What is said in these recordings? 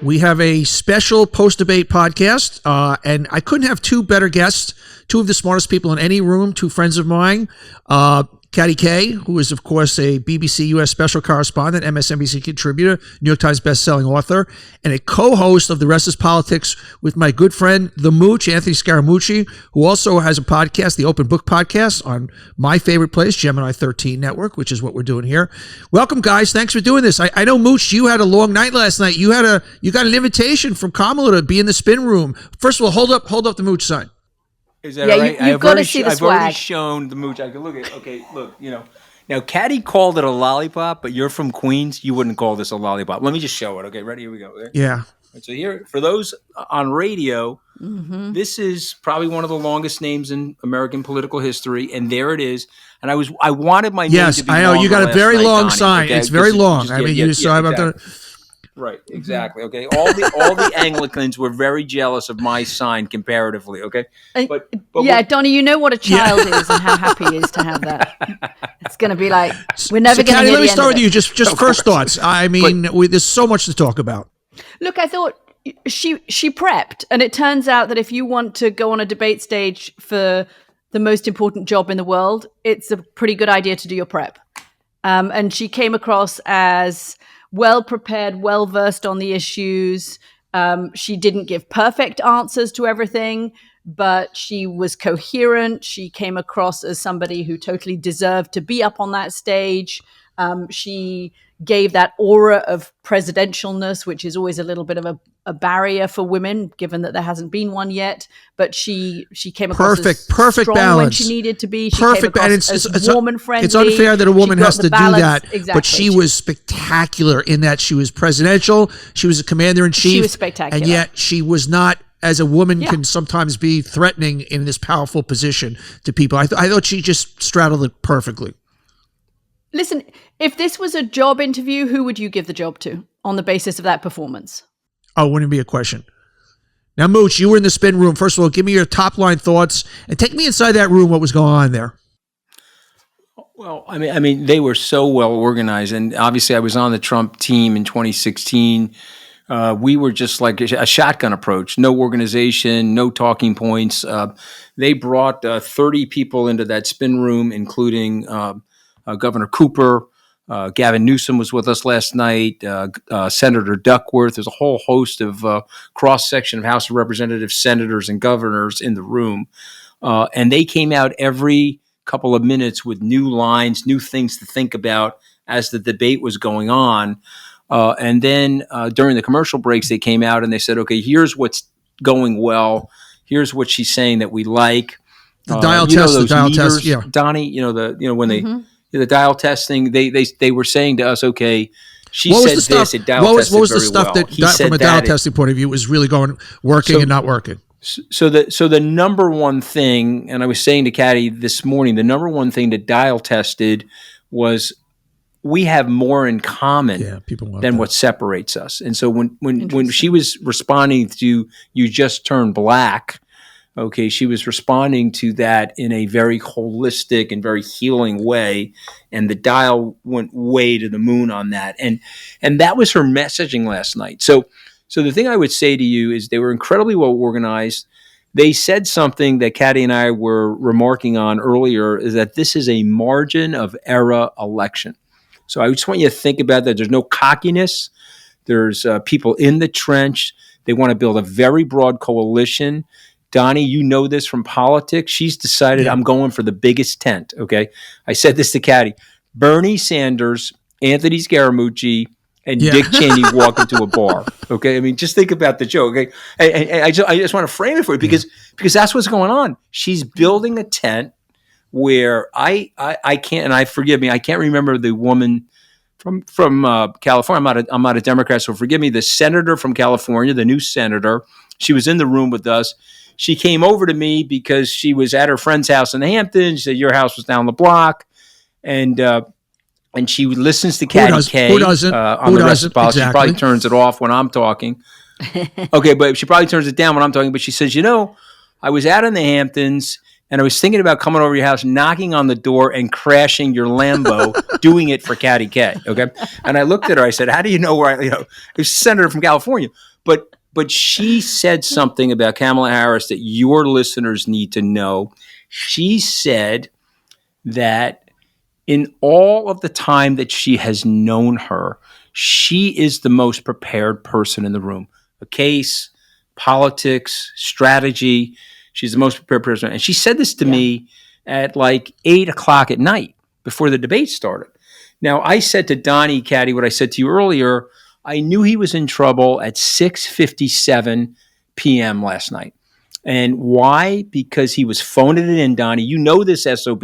We have a special post-debate podcast, and I couldn't have two better guests, two of the smartest people in any room, two friends of mine. Katty Kay, who is, of course, a BBC U.S. special correspondent, MSNBC contributor, New York Times best-selling author, and a co-host of The Rest is Politics with my good friend, the Mooch, Anthony Scaramucci, who also has a podcast, the Open Book Podcast, on my favorite place, Gemini 13 Network, which is what we're doing here. Welcome, guys. Thanks for doing this. I know, Mooch, you had a long night last night. You got an invitation from Kamala to be in the spin room. First of all, hold up the Mooch sign. Is that all right? You've got to see the swag. I've already shown the mooch. I can look at. Okay, look. Now Katty called it a lollipop, but you're from Queens. You wouldn't call this a lollipop. Let me just show it. Okay, ready? Here we go. There. Yeah. So here, for those on radio, this is probably one of the longest names in American political history, and there it is. And I wanted my name to be I know you got a very long Donny, sign. Okay? It's very long. Exactly. Right, exactly. Okay, all the Anglicans were very jealous of my sign comparatively. Okay, but Donny, you know what a child is and how happy he is to have that. It's going to be like we're never going to. Katty, let me start with you. Just first thoughts. I mean, there's so much to talk about. Look, I thought she prepped, and it turns out that if you want to go on a debate stage for the most important job in the world, it's a pretty good idea to do your prep. And she came across as well prepared, well versed on the issues. She didn't give perfect answers to everything, but she was coherent. She came across as somebody who totally deserved to be up on that stage. She gave that aura of presidentialness, which is always a little bit of a barrier for women, given that there hasn't been one yet. But she came across as perfect strong balance when she needed to be. She perfect came across as warm and friendly. It's unfair that a woman has to do that, exactly. But she was spectacular in that she was presidential. She was a commander-in-chief. She was spectacular. And yet she was not, as a woman can sometimes be, threatening in this powerful position to people. I thought she just straddled it perfectly. Listen, if this was a job interview, who would you give the job to on the basis of that performance? Oh, wouldn't be a question. Now, Mooch, you were in the spin room. First of all, give me your top line thoughts and take me inside that room. What was going on there? Well, I mean, they were so well organized, and obviously, I was on the Trump team in 2016. We were just like a shotgun approach, no organization, no talking points. They brought 30 people into that spin room, including Governor Cooper. Gavin Newsom was with us last night. Senator Duckworth. There's a whole host of cross-section of House of Representatives, senators, and governors in the room. And they came out every couple of minutes with new lines, new things to think about as the debate was going on. And then during the commercial breaks, they came out and they said, okay, here's what's going well. Here's what she's saying that we like. The dial test, yeah. Donny, when they... The dial testing, they were saying to us, okay, she said this, it dial tested very well. What was the stuff that from a dial testing point of view was really working and not working? So the number one thing, and I was saying to Katty this morning, the number one thing that dial tested was we have more in common than what separates us. And so when she was responding to "You Just Turned Black," okay, she was responding to that in a very holistic and very healing way, and the dial went way to the moon on that. And that was her messaging last night. So the thing I would say to you is they were incredibly well organized. They said something that Katty and I were remarking on earlier, is that this is a margin of error election. So I just want you to think about that. There's no cockiness. There's people in the trench. They want to build a very broad coalition. Donny, you know this from politics. She's decided I'm going for the biggest tent, okay? I said this to Katty. Bernie Sanders, Anthony Scaramucci, and Dick Cheney walk into a bar, okay? I mean, just think about the joke, okay? And I just want to frame it for you because that's what's going on. She's building a tent where I can't, and forgive me, I can't remember the woman from California. I'm not a Democrat, so forgive me. The senator from California, the new senator, she was in the room with us. She came over to me because she was at her friend's house in the Hamptons. She said, your house was down the block. And she listens to Katty Kay on the Rest of Politics. Exactly. She probably turns it off when I'm talking. Okay, but she probably turns it down when I'm talking. But she says, I was out in the Hamptons. And I was thinking about coming over to your house, knocking on the door and crashing your Lambo, doing it for Katty Kay. Okay. And I looked at her, I said, how do you know where I was senator from California. But she said something about Kamala Harris that your listeners need to know. She said that in all of the time that she has known her, she is the most prepared person in the room. A case, politics, strategy. She's the most prepared person. And she said this to me at like 8:00 at night before the debate started. Now, I said to Donny, Katty, what I said to you earlier. I knew he was in trouble at 6:57 p.m. last night. And why? Because he was phoning it in, Donny. You know this SOB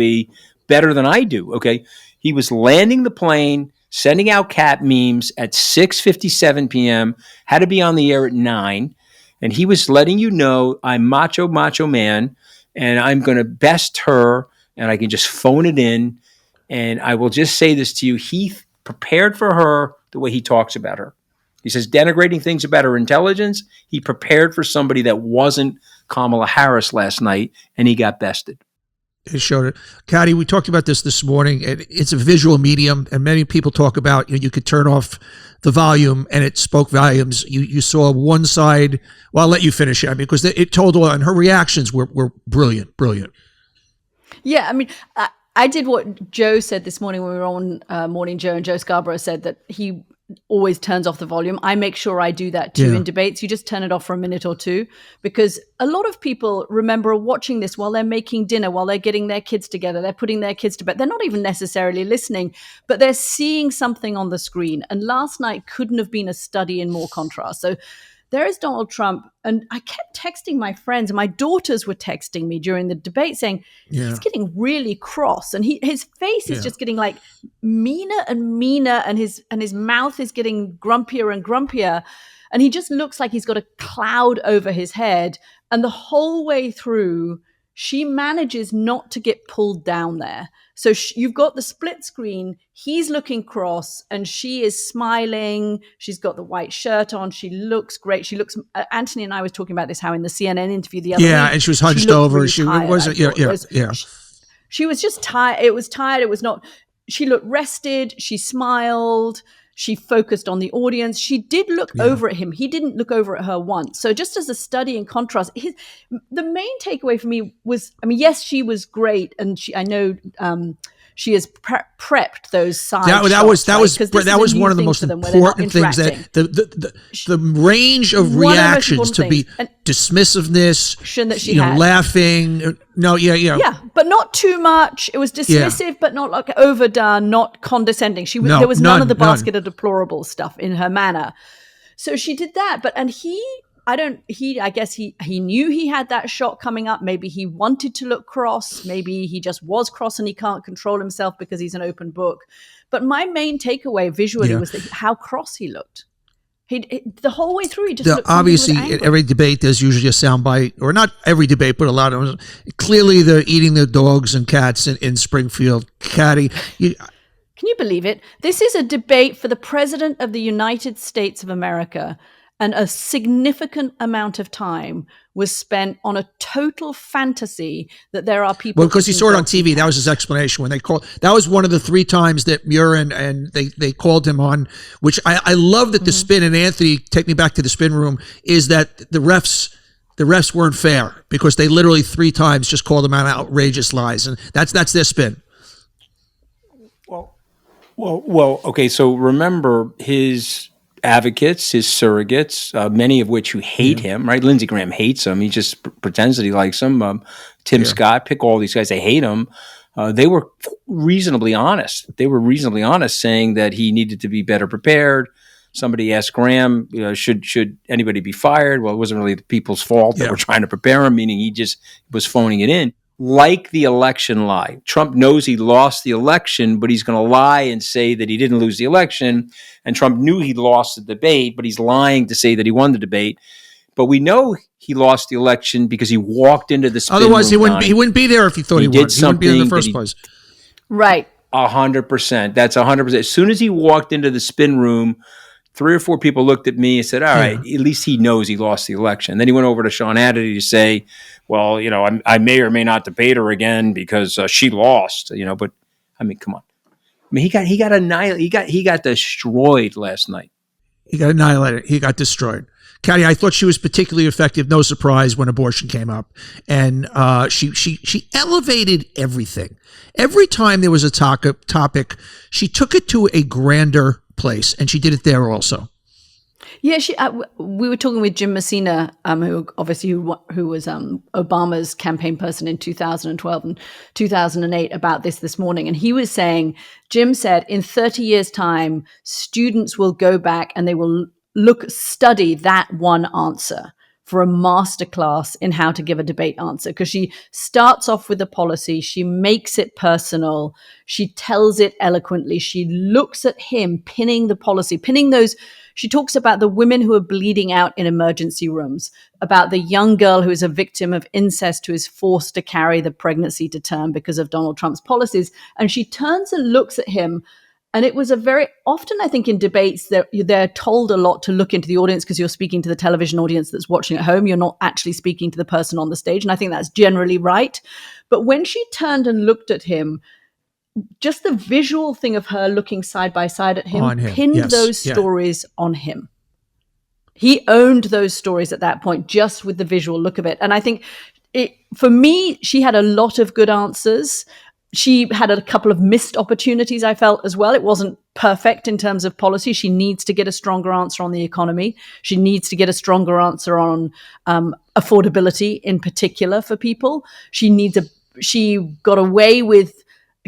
better than I do, okay? He was landing the plane, sending out cat memes at 6:57 p.m., had to be on the air at 9, and he was letting you know, I'm macho man, and I'm going to best her, and I can just phone it in. And I will just say this to you. He prepared for her the way he talks about her. He says denigrating things about her intelligence. He prepared for somebody that wasn't Kamala Harris last night, and he got bested. He showed it. Katty, we talked about this morning. It's a visual medium, and many people talk about, you could turn off the volume, and it spoke volumes. You saw one side. Well, I'll let you finish it, because it told all, and her reactions were brilliant. Yeah, I mean, I did what Joe said this morning when we were on Morning Joe, and Joe Scarborough said that he always turns off the volume. I make sure I do that too in debates. You just turn it off for a minute or two, because a lot of people remember watching this while they're making dinner, while they're getting their kids together, they're putting their kids to bed. They're not even necessarily listening, but they're seeing something on the screen. And last night couldn't have been a study in more contrast. So there is Donald Trump. And I kept texting my friends, and my daughters were texting me during the debate saying, he's getting really cross. And his face is just getting like meaner and meaner, and his mouth is getting grumpier and grumpier. And he just looks like he's got a cloud over his head. And the whole way through, she manages not to get pulled down there. So you've got the split screen. He's looking cross, and she is smiling. She's got the white shirt on. She looks great. She looks. Anthony and I was talking about this, how in the CNN interview the other week, and she was hunched over. Really she tired, wasn't. She was just tired. It was tired. It was not. She looked rested. She smiled. She focused on the audience. She did look over at him. He didn't look over at her once. So just as a study in contrast, the main takeaway for me was, I mean, yes, she was great. And I know she has prepped those side shots. That was one of the most important things, that the range of reactions to be dismissiveness, that she had. Laughing. Yeah, but not too much. It was dismissive, but not like overdone, not condescending. There was none of the basket of deplorable stuff in her manner. So she did that. I guess he knew he had that shot coming up. Maybe he wanted to look cross. Maybe he just was cross and he can't control himself because he's an open book. But my main takeaway visually was how cross he looked. The whole way through, he just looked obviously at every debate there's usually a soundbite, or not every debate, but a lot of them. Clearly, they're eating the dogs and cats in Springfield. Katty, can you believe it? This is a debate for the President of the United States of America. And a significant amount of time was spent on a total fantasy that there are people. Well, because he saw it on TV. That was his explanation when they called. That was one of the 3 times that Muir and they called him on, which I love that the spin, and Anthony, take me back to the spin room, is that the refs weren't fair, because they literally 3 times just called him out outrageous lies. And that's their spin. Well, okay. So remember his advocates, his surrogates, many of which who hate him, right? Lindsey Graham hates him. He just pretends that he likes him. Tim Scott, pick all these guys. They hate him. They were reasonably honest. Saying that he needed to be better prepared. Somebody asked Graham, should anybody be fired? Well, it wasn't really the people's fault that were trying to prepare him, meaning he just was phoning it in. Like the election lie. Trump knows he lost the election, but he's going to lie and say that he didn't lose the election. And Trump knew he lost the debate, but he's lying to say that he won the debate. But we know he lost the election because he walked into the spin Otherwise, room, he wouldn't be there if he thought he won. He wouldn't be in the first place. Right. 100%. That's 100%. As soon as he walked into the spin room, 3 or 4 people looked at me and said, all right, at least he knows he lost the election. Then he went over to Sean Hannity to say, well, I may or may not debate her again because she lost, but I mean, come on. I mean, he got annihilated. He got destroyed last night. He got annihilated. He got destroyed. Katty, I thought she was particularly effective. No surprise when abortion came up, and she elevated everything. Every time there was a topic, she took it to a grander place, and she did it there also. Yeah, we were talking with Jim Messina, who was Obama's campaign person in 2012 and 2008 about this morning, and he was saying, Jim said, in 30 years' time, students will go back and they will study that one answer for a masterclass in how to give a debate answer, because she starts off with the policy, she makes it personal, she tells it eloquently, she looks at him pinning the policy, pinning those. She talks about the women who are bleeding out in emergency rooms, about the young girl who is a victim of incest who is forced to carry the pregnancy to term because of Donald Trump's policies. And she turns and looks at him. And it was often, I think, in debates, they're told a lot to look into the audience because you're speaking to the television audience that's watching at home. You're not actually speaking to the person on the stage. And I think that's generally right. But when she turned and looked at him, just the visual thing of her looking side by side at him pinned those stories on him. He owned those stories at that point, just with the visual look of it. And I think for me, she had a lot of good answers. She had a couple of missed opportunities, I felt, as well. It wasn't perfect in terms of policy. She needs to get a stronger answer on the economy. She needs to get a stronger answer on affordability in particular for people. She got away with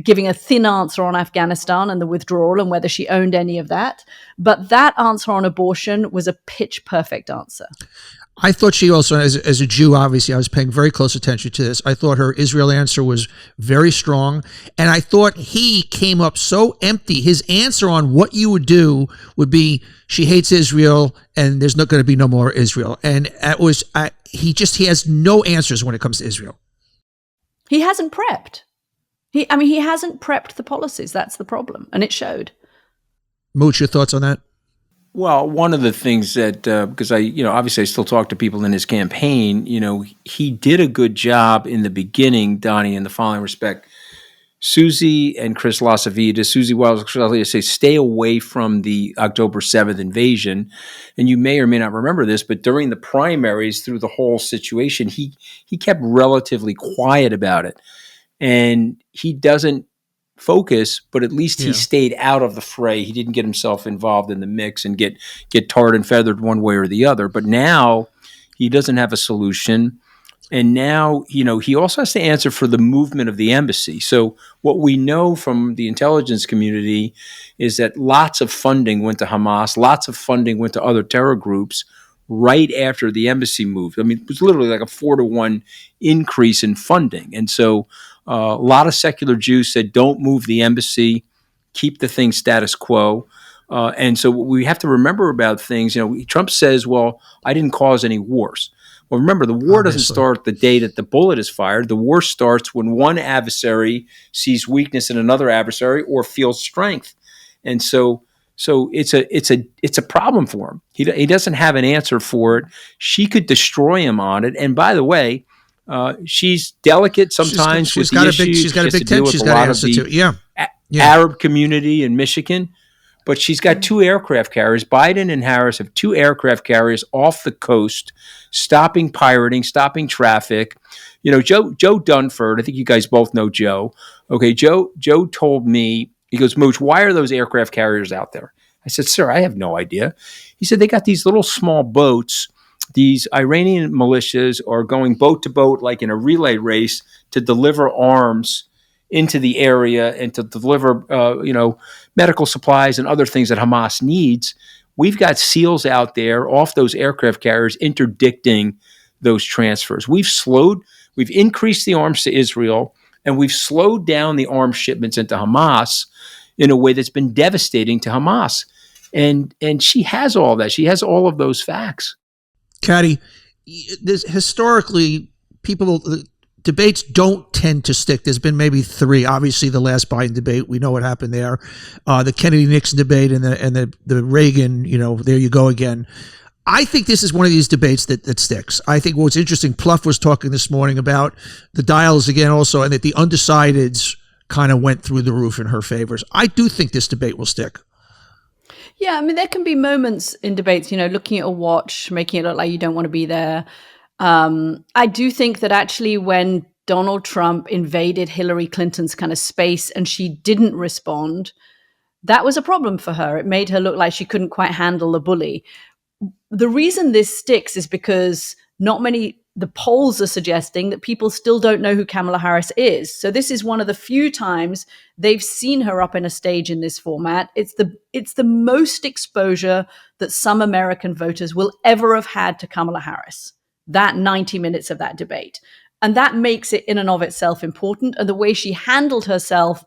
giving a thin answer on Afghanistan and the withdrawal and whether she owned any of that. But that answer on abortion was a pitch perfect answer. I thought she also, as a Jew, obviously, I was paying very close attention to this. I thought her Israel answer was very strong. And I thought he came up so empty. His answer on what you would do would be, she hates Israel and there's not going to be no more Israel. And it was, he has no answers when it comes to Israel. He hasn't prepped. He hasn't prepped the policies. That's the problem. And it showed. Mooch, your thoughts on that? Well, one of the things that, because obviously I still talk to people in his campaign, he did a good job in the beginning, Donny, in the following respect. Susie and Chris Lasavita, Susie Wiles, Chris Lasavita say, stay away from the October 7th invasion. And you may or may not remember this, but during the primaries, through the whole situation, he kept relatively quiet about it. And he doesn't focus, but at least he stayed out of the fray. He didn't get himself involved in the mix and get tarred and feathered one way or the other. But now he doesn't have a solution. And now, he also has to answer for the movement of the embassy. So what we know from the intelligence community is that lots of funding went to Hamas, lots of funding went to other terror groups right after the embassy moved. I mean, it was literally like a 4-to-1 increase in funding. And so a lot of secular Jews said, don't move the embassy, keep the thing status quo. And so what we have to remember about things, Trump says, well, I didn't cause any wars. Well, remember, the war doesn't start the day that the bullet is fired. The war starts when one adversary sees weakness in another adversary or feels strength. And so it's a problem for him. He doesn't have an answer for it. She could destroy him on it. And by the way, she's delicate sometimes. She's got a big tent. She's got to answer to. Yeah. Arab community in Michigan, but she's got 2 aircraft carriers. Biden and Harris have 2 aircraft carriers off the coast, stopping pirating, stopping traffic. Joe Dunford. I think you guys both know Joe. Okay, Joe told me, he goes, Mooch, why are those aircraft carriers out there? I said, sir, I have no idea. He said they got these little small boats. These Iranian militias are going boat to boat, like in a relay race, to deliver arms into the area and to deliver, medical supplies and other things that Hamas needs. We've got SEALs out there off those aircraft carriers interdicting those transfers. We've increased the arms to Israel, and we've slowed down the arms shipments into Hamas in a way that's been devastating to Hamas. And she has all that. She has all of those facts. Katty, historically, debates don't tend to stick. There's been maybe 3. Obviously, the last Biden debate, we know what happened there. The Kennedy-Nixon debate and the Reagan, there you go again. I think this is one of these debates that sticks. I think what's interesting, Pluff was talking this morning about the dials again also, and that the undecideds kind of went through the roof in her favors. I do think this debate will stick. Yeah, I mean, there can be moments in debates, looking at a watch, making it look like you don't want to be there. I do think that actually when Donald Trump invaded Hillary Clinton's kind of space and she didn't respond, that was a problem for her. It made her look like she couldn't quite handle the bully. The reason this sticks is because the polls are suggesting that people still don't know who Kamala Harris is. So this is one of the few times they've seen her up in a stage in this format. It's the most exposure that some American voters will ever have had to Kamala Harris, that 90 minutes of that debate. And that makes it in and of itself important. And the way she handled herself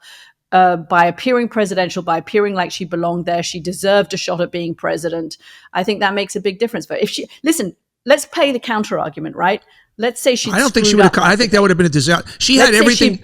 by appearing presidential, by appearing like she belonged there, she deserved a shot at being president. I think that makes a big difference. But let's play the counter argument, right? Let's say she. I don't think she would have. I think that would have been a disaster. She had everything.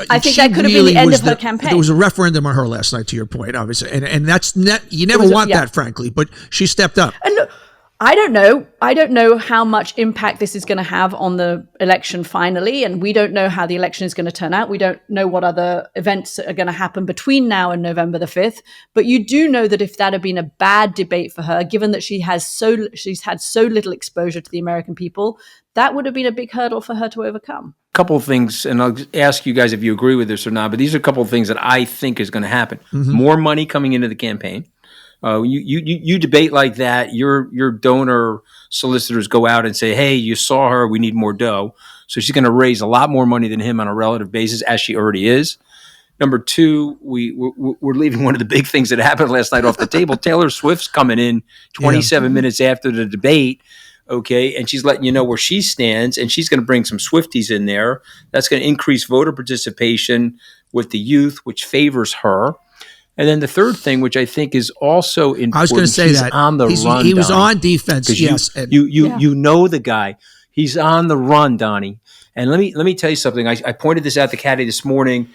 I think that could have been the end of her campaign. There was a referendum on her last night, to your point, obviously, and that's you never want that, frankly. But she stepped up. And look, I don't know how much impact this is going to have on the election finally, and we don't know how the election is going to turn out. We don't know what other events are going to happen between now and November the 5th. But you do know that if that had been a bad debate for her, given that she's had so little exposure to the American people, that would have been a big hurdle for her to overcome. A couple of things, and I'll ask you guys if you agree with this or not, but these are a couple of things that I think is going to happen. Mm-hmm. More money coming into the campaign. You debate like that, your donor solicitors go out and say, hey, you saw her, we need more dough. So she's going to raise a lot more money than him on a relative basis, as she already is. Number two, we're leaving one of the big things that happened last night off the table. Taylor Swift's coming in 27 minutes after the debate, okay, and she's letting you know where she stands, and she's going to bring some Swifties in there. That's going to increase voter participation with the youth, which favors her. And then the third thing, which I think is also important, I was going to say that on the run. He was on defense. Yes, you know the guy. He's on the run, Donny. And let me tell you something. I pointed this out to Katty this morning.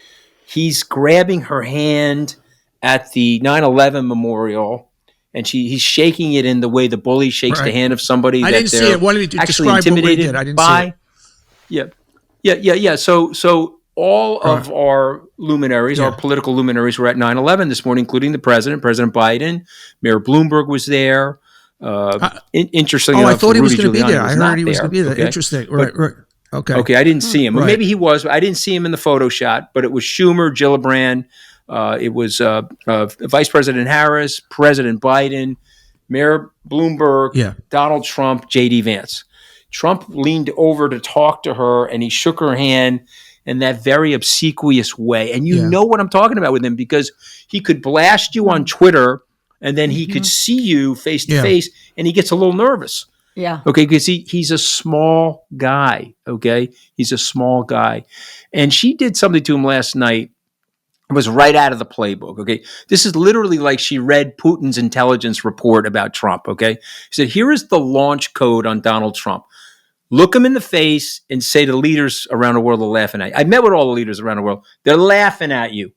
He's grabbing her hand at the 9/11 memorial, and he's shaking it in the way the bully shakes the hand of somebody. I didn't see it. Why don't you describe what we did? I didn't see it. Yeah. So all of our luminaries, our political luminaries, were at 9/11 this morning, including the president, President Biden. Mayor Bloomberg was there. Interestingly enough, I thought he was going to be there. I heard he was going to be there. Okay. Interesting. Right. Okay, I didn't see him. Right. Maybe he was. But I didn't see him in the photo shot. But it was Schumer, Gillibrand. It was Vice President Harris, President Biden, Mayor Bloomberg, Donald Trump, J.D. Vance. Trump leaned over to talk to her, and he shook her hand in that very obsequious way. And you know what I'm talking about with him, because he could blast you on Twitter, and then he could see you face to face, and he gets a little nervous. Yeah. Okay, because he's a small guy. Okay, he's a small guy, and she did something to him last night. It was right out of the playbook. Okay, this is literally like she read Putin's intelligence report about Trump. Okay, she said, "Here is the launch code on Donald Trump. Look him in the face and say the leaders around the world are laughing at you." I met with all the leaders around the world. They're laughing at you.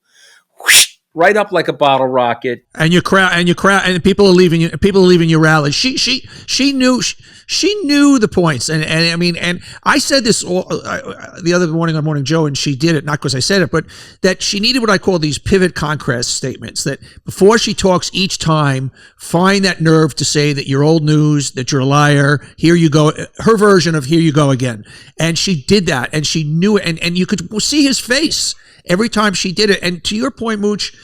Whoosh, right up like a bottle rocket. And your crowd, and people are leaving you. People are leaving your rally. She knew the points, and I mean, and I said this the other morning on Morning Joe, and she did it not because I said it, but that she needed what I call these pivot contrast statements. That before she talks each time, find that nerve to say that you're old news, that you're a liar. Here you go, her version of "here you go again," and she did that, and she knew it, and you could see his face every time she did it. And to your point, Mooch,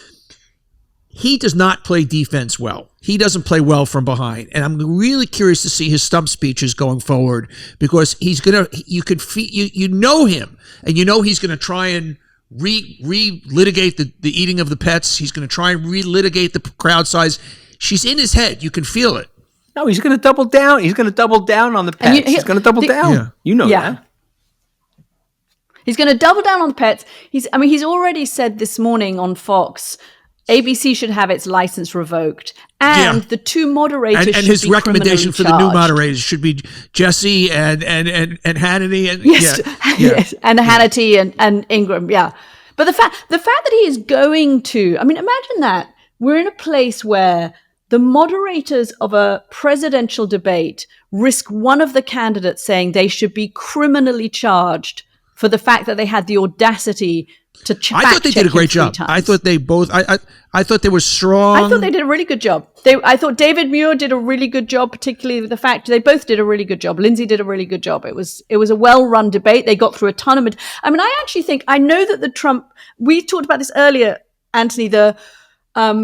he does not play defense well. He doesn't play well from behind. And I'm really curious to see his stump speeches going forward, because you know him, and you know he's going to try and re-litigate the eating of the pets. He's going to try and re-litigate the crowd size. She's in his head. You can feel it. No, he's going to double down. He's going to double down on the pets. He's going to double down. Yeah. You know that. He's going to double down on the pets. He's already said this morning on Fox, ABC should have its license revoked, and the two moderators and should his be recommendation for charged. the new moderators should be Jesse and Hannity and yes, and Hannity and Ingram. Yeah, but the fact that he is going to, I mean, imagine that we're in a place where the moderators of a presidential debate risk one of the candidates saying they should be criminally charged for the fact that they had the audacity to I thought they did a great job. I thought they both. I thought they were strong. I thought they did a really good job. I thought David Muir did a really good job, particularly with the fact they both did a really good job. Lindsay did a really good job. It was a well-run debate. They got through a ton of. I actually think I know that the Trump. We talked about this earlier, Anthony. The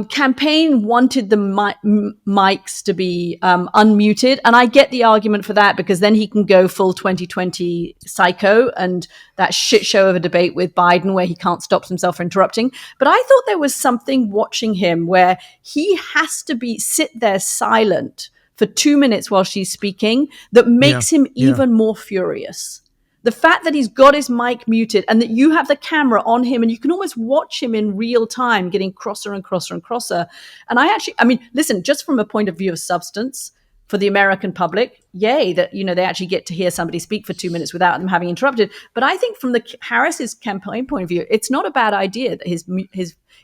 campaign wanted the mics to be unmuted, and I get the argument for that because then he can go full 2020 psycho and that shit show of a debate with Biden where he can't stop himself from interrupting. But I thought there was something watching him where he has to sit there silent for 2 minutes while she's speaking that makes him even more furious. The fact that he's got his mic muted and that you have the camera on him and you can almost watch him in real time getting crosser and crosser and crosser. And listen, just from a point of view of substance for the American public, yay, that, they actually get to hear somebody speak for 2 minutes without them having interrupted. But I think from the Harris's campaign point of view, it's not a bad idea that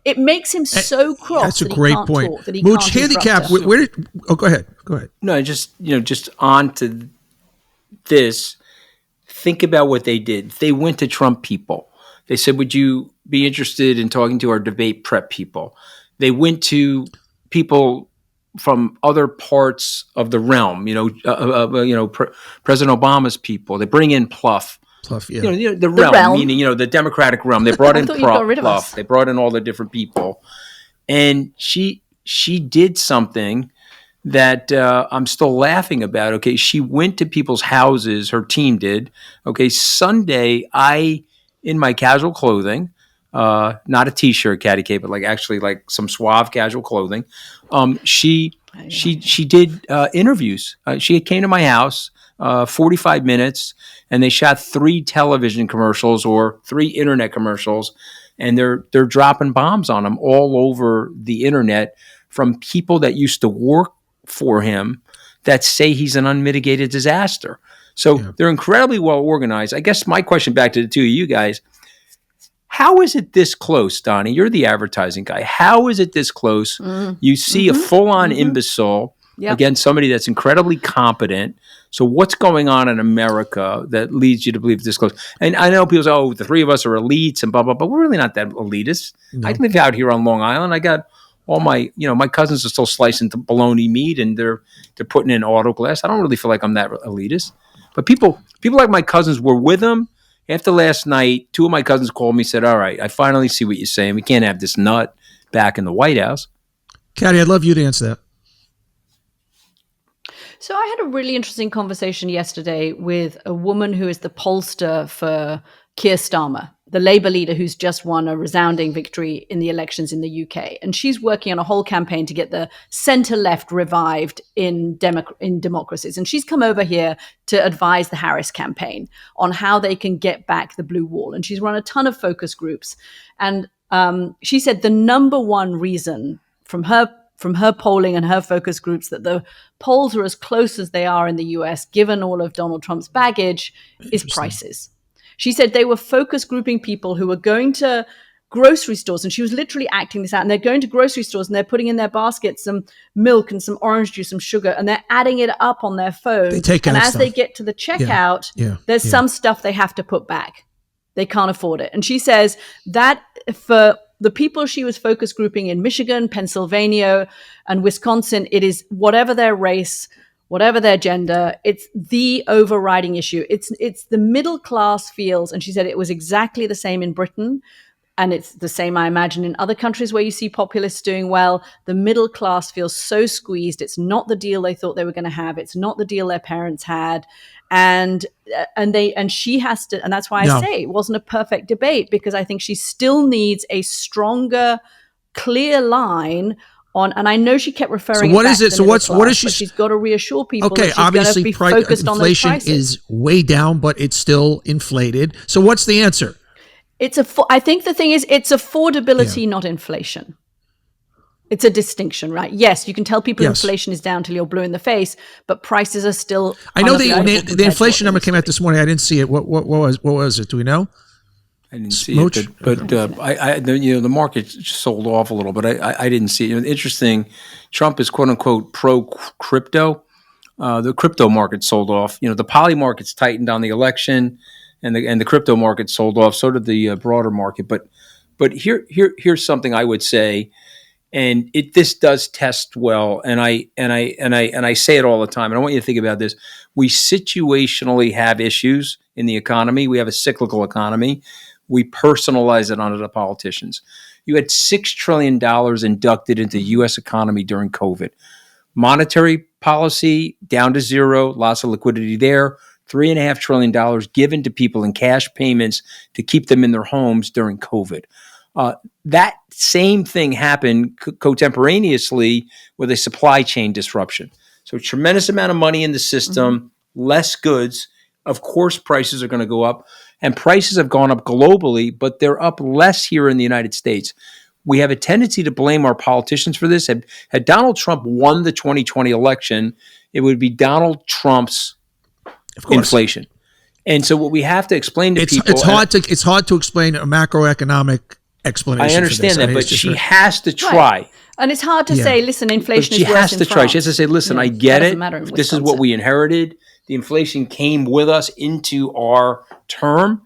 it makes him so cross. That's a great point. Mooch, handicap. Go ahead. No, just on to this. Think about what they did. They went to Trump people. They said, would you be interested in talking to our debate prep people? They went to people from other parts of the realm, President Obama's people. They bring in Pluff. Yeah. The realm, meaning, the Democratic realm. They brought in Pluff. They brought in all the different people. And she did something that I'm still laughing about. Okay, she went to people's houses. Her team did. Okay, Sunday, in my casual clothing, not a t-shirt, Katty Kay, but actually some suave casual clothing. She did interviews. She came to my house, 45 minutes, and they shot 3 television commercials or 3 internet commercials, and they're dropping bombs on him all over the internet from people that used to work for him that say he's an unmitigated disaster. So they're incredibly well organized. I guess my question back to the two of you guys, how is it this close, Donny? You're the advertising guy. How is it this close? You see a full-on imbecile against somebody that's incredibly competent. So what's going on in America that leads you to believe this close? And I know people say, the 3 of us are elites and blah, blah, blah. We're really not that elitist. No. I live out here on Long Island. I got all my cousins are still slicing bologna meat and they're putting in auto glass. I don't really feel like I'm that elitist. But people like my cousins were with them. After last night, 2 of my cousins called me and said, all right, I finally see what you're saying. We can't have this nut back in the White House. Katty, I'd love you to answer that. So I had a really interesting conversation yesterday with a woman who is the pollster for Keir Starmer, the Labour leader who's just won a resounding victory in the elections in the UK. And she's working on a whole campaign to get the centre-left revived in democracies. And she's come over here to advise the Harris campaign on how they can get back the blue wall. And she's run a ton of focus groups. And she said the number one reason from her polling and her focus groups that the polls are as close as they are in the US, given all of Donald Trump's baggage, is prices. She said they were focus grouping people who were going to grocery stores, and she was literally acting this out, and they're going to grocery stores and they're putting in their basket some milk and some orange juice, some sugar, and they're adding it up on their phone. And as they get to the checkout, there's some stuff they have to put back. They can't afford it. And she says that for the people she was focus grouping in Michigan, Pennsylvania, and Wisconsin, it is whatever their race, whatever their gender, it's the overriding issue. It's the middle class feels, and she said it was exactly the same in Britain, and it's the same, I imagine, in other countries where you see populists doing well. The middle class feels so squeezed. It's not the deal they thought they were going to have. It's not the deal their parents had. And she has to, and that's why I say it wasn't a perfect debate, because I think she still needs a stronger, clear line on. And I know she kept referring. So what is it? So what is she? She's got to reassure people. Okay, that she's obviously, be focused inflation on those prices. is way down, but it's still inflated. So what's the answer? I think the thing is, it's affordability, not inflation. It's a distinction, right? Yes, you can tell people inflation is down till you're blue in the face, but prices are still. I know the inflation number came out this morning. I didn't see it. What was it? Do we know? I didn't see it, but the market sold off a little, but I didn't see it. Interesting. Trump is quote unquote pro crypto. The crypto market sold off. The poly markets tightened on the election, and the crypto market sold off. So did the broader market. But here's something I would say, and this does test well. And I say it all the time. And I want you to think about this. We situationally have issues in the economy. We have a cyclical economy. We personalize it onto the politicians. You had $6 trillion inducted into the U.S. economy during COVID. Monetary policy down to zero, lots of liquidity there. $3.5 trillion given to people in cash payments to keep them in their homes during COVID. That same thing happened contemporaneously with a supply chain disruption. So tremendous amount of money in the system, less goods. Of course, prices are going to go up. And prices have gone up globally, but they're up less here in the United States. We have a tendency to blame our politicians for this. Had Donald Trump won the 2020 election, it would be Donald Trump's inflation. And so what we have to explain to people... It's hard to explain a macroeconomic explanation. I understand that, but she has to try. Right. And it's hard to say, listen, inflation is worse in France. She has to try. She has to say, listen, I get it. This is what we inherited. The inflation came with us into our term.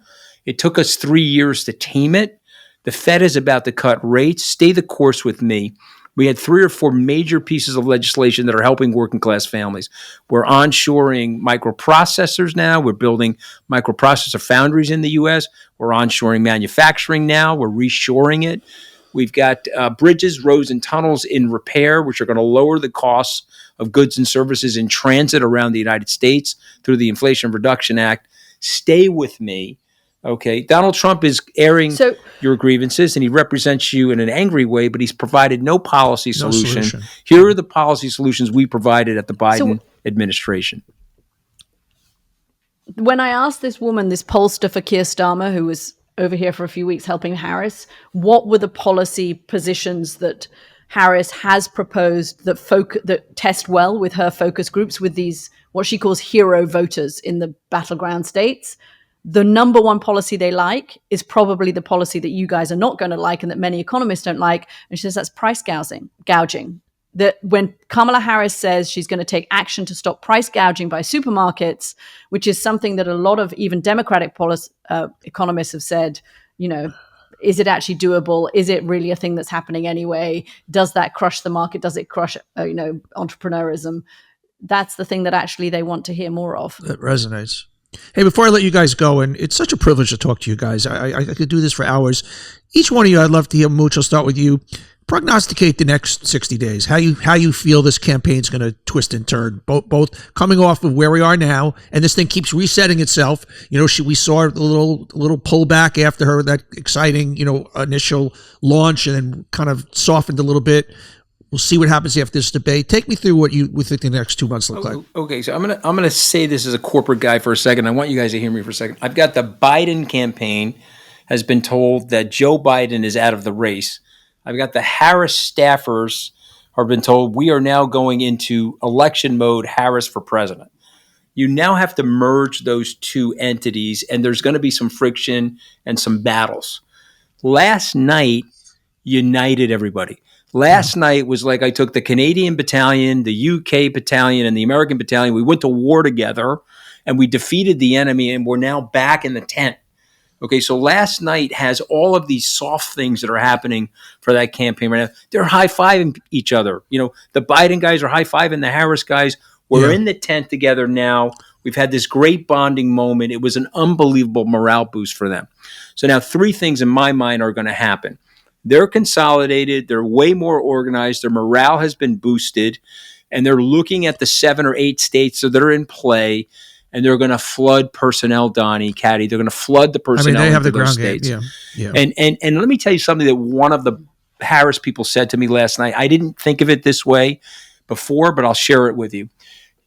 It took us 3 years to tame it. The Fed is about to cut rates. Stay the course with me. We had 3 or 4 major pieces of legislation that are helping working class families. We're onshoring microprocessors now. We're building microprocessor foundries in the U.S. We're onshoring manufacturing now. We're reshoring it. We've got bridges, roads, and tunnels in repair, which are going to lower the costs of goods and services in transit around the United States through the Inflation Reduction Act. Stay with me. Okay. Donald Trump is airing your grievances, and he represents you in an angry way, but he's provided no policy solution. Here are the policy solutions we provided at the Biden administration. When I asked this woman, this pollster for Keir Starmer, who was over here for a few weeks helping Harris, what were the policy positions that Harris has proposed that test well with her focus groups, with these, what she calls hero voters in the battleground states? The number one policy they like is probably the policy that you guys are not going to like and that many economists don't like. And she says that's price gouging. That when Kamala Harris says she's going to take action to stop price gouging by supermarkets, which is something that a lot of even Democratic economists have said, is it actually doable? Is it really a thing that's happening anyway? Does that crush the market? Does it crush, entrepreneurism? That's the thing that actually they want to hear more of. That resonates. Hey, before I let you guys go, and it's such a privilege to talk to you guys. I could do this for hours. Each one of you, I'd love to hear. Mooch, I'll start with you. Prognosticate the next 60 days. How you feel this campaign's going to twist and turn. Both coming off of where we are now, and this thing keeps resetting itself. We saw a little pullback after that exciting, initial launch, and then kind of softened a little bit. We'll see what happens after this debate. Take me through what you would think the next 2 months look like. Okay, so I'm gonna say this as a corporate guy for a second. I want you guys to hear me for a second. I've got the Biden campaign has been told that Joe Biden is out of the race. I've got the Harris staffers have been told we are now going into election mode, Harris for president. You now have to merge those two entities, and there's going to be some friction and some battles. Last night united everybody. Last night was like I took the Canadian battalion, the UK battalion, and the American battalion. We went to war together, and we defeated the enemy, and we're now back in the tent. Okay, so last night has all of these soft things that are happening for that campaign right now. They're high-fiving each other. The Biden guys are high-fiving the Harris guys. We're in the tent together now. We've had this great bonding moment. It was an unbelievable morale boost for them. So now 3 things in my mind are going to happen. They're consolidated. They're way more organized. Their morale has been boosted. And they're looking at the 7 or 8 states that are in play. And they're going to flood personnel, Donny, Katty. They're going to flood the personnel they have into the those ground states. Game. Yeah. And let me tell you something that one of the Harris people said to me last night. I didn't think of it this way before, but I'll share it with you.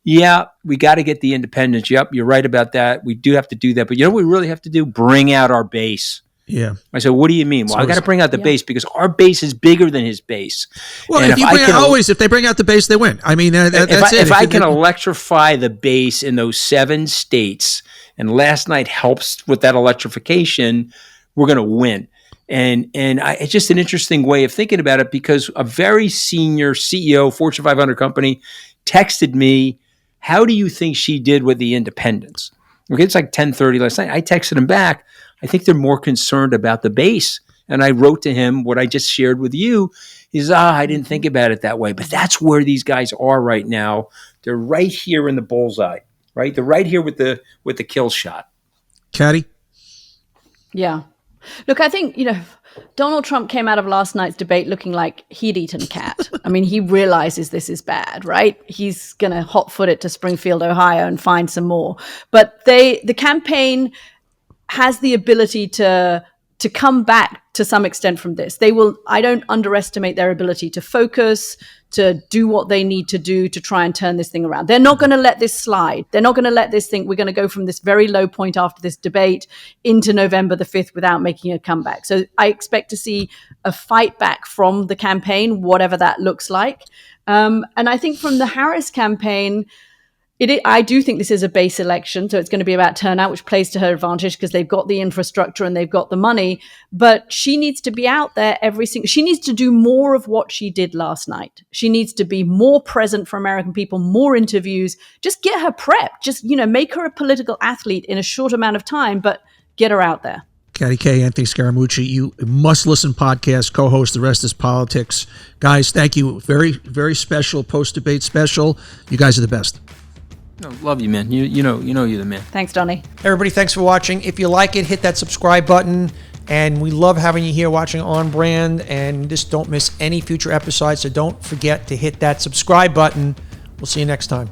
Yeah, we got to get the independents. Yep, you're right about that. We do have to do that. But you know what we really have to do? Bring out our base. Yeah. I said, what do you mean? Well, I got to bring out the base because our base is bigger than his base. Well, and if they bring out the base, they win. I mean, that's it. If I can electrify the base in those 7 states, and last night helps with that electrification, we're going to win. It's just an interesting way of thinking about it, because a very senior CEO, Fortune 500 company, texted me, how do you think she did with the independents? Okay, it's like 10:30 last night. I texted him back. I think they're more concerned about the base. And I wrote to him what I just shared with you. He says, I didn't think about it that way. But that's where these guys are right now. They're right here in the bullseye, right? They're right here with the kill shot. Katty? Yeah. Look, I think, Donald Trump came out of last night's debate looking like he'd eaten cat. I mean, he realizes this is bad, right? He's going to hot-foot it to Springfield, Ohio and find some more. But the campaign has the ability to come back to some extent from this. I don't underestimate their ability to focus, to do what they need to do to try and turn this thing around. They're not going to let this slide. They're not going to let this thing, we're going to go from this very low point after this debate into November the 5th without making a comeback. So I expect to see a fight back from the campaign, whatever that looks like. And I think from the Harris campaign, I do think this is a base election, so it's going to be about turnout, which plays to her advantage because they've got the infrastructure and they've got the money. But she needs to be out there she needs to do more of what she did last night. She needs to be more present for American people, more interviews. Just get her prepped. Just, make her a political athlete in a short amount of time, but get her out there. Katty Kay, Anthony Scaramucci, you must-listen podcast, co-host The Rest is Politics. Guys, thank you. Very, very special post-debate special. You guys are the best. No, love you, man. You know you're the man. Thanks, Donny. Everybody, thanks for watching. If you like it, hit that subscribe button. And we love having you here watching On Brand. And just don't miss any future episodes. So don't forget to hit that subscribe button. We'll see you next time.